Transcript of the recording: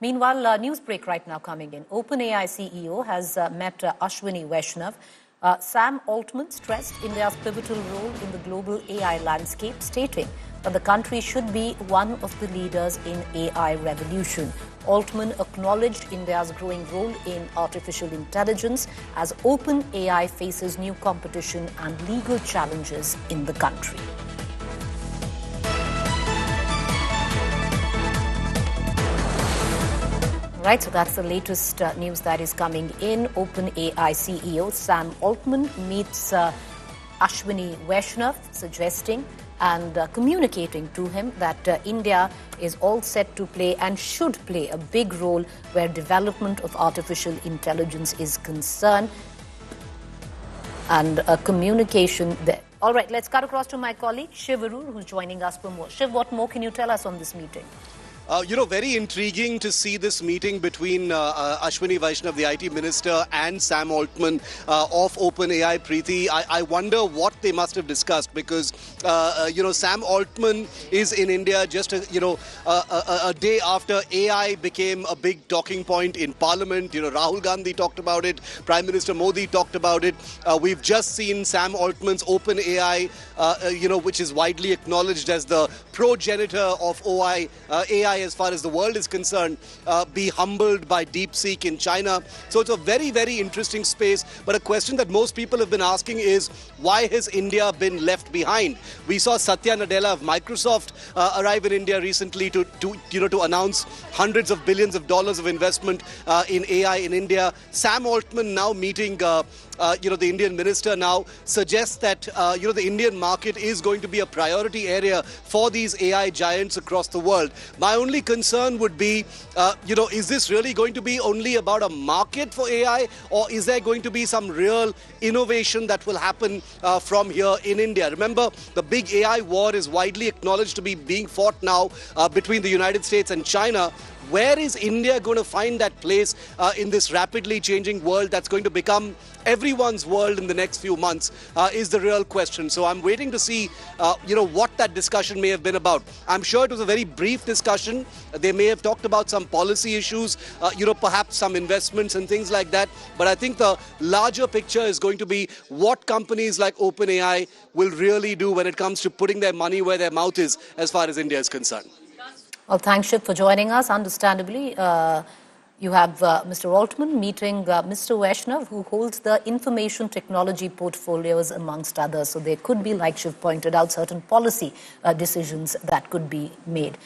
Meanwhile, news break right now coming in. OpenAI CEO has met Ashwini Vaishnav. Sam Altman stressed India's pivotal role in the global AI landscape, stating that the country should be one of the leaders in AI revolution. Altman acknowledged India's growing role in artificial intelligence as OpenAI faces new competition and legal challenges in the country. Right, so that's the latest news that is coming in. OpenAI CEO Sam Altman meets Ashwini Vaishnav, suggesting and communicating to him that India is all set to play and should play a big role where development of artificial intelligence is concerned, and communication there. All right, let's cut across to my colleague Shiv Arur, who's joining us for more. Shiv, what more can you tell us on this meeting? Very intriguing to see this meeting between Ashwini Vaishnav, the IT minister, and Sam Altman of OpenAI. Preeti, I wonder what they must have discussed, because, Sam Altman is in India just, a day after AI became a big talking point in Parliament. Rahul Gandhi talked about it. Prime Minister Modi talked about it. We've just seen Sam Altman's OpenAI, which is widely acknowledged as the progenitor of AI as far as the world is concerned, be humbled by DeepSeek in China. So it's a very, very interesting space. But a question that most people have been asking is, why has India been left behind? We saw Satya Nadella of Microsoft arrive in India recently to announce hundreds of billions of dollars of investment in AI in India. Sam Altman now meeting the Indian minister now suggests that, the Indian market is going to be a priority area for these AI giants across the world. My only concern would be, is this really going to be only about a market for AI, or is there going to be some real innovation that will happen from here in India? Remember, the big AI war is widely acknowledged to be being fought now between the United States and China. Where is India going to find that place in this rapidly changing world that's going to become everyone's world in the next few months is the real question. So I'm waiting to see, what that discussion may have been about. I'm sure it was a very brief discussion. They may have talked about some policy issues, perhaps some investments and things like that. But I think the larger picture is going to be what companies like OpenAI will really do when it comes to putting their money where their mouth is as far as India is concerned. Well, thanks, Shiv, for joining us. Understandably, you have Mr. Altman meeting Mr. Vaishnav, who holds the information technology portfolios, amongst others. So there could be, like Shiv pointed out, certain policy decisions that could be made.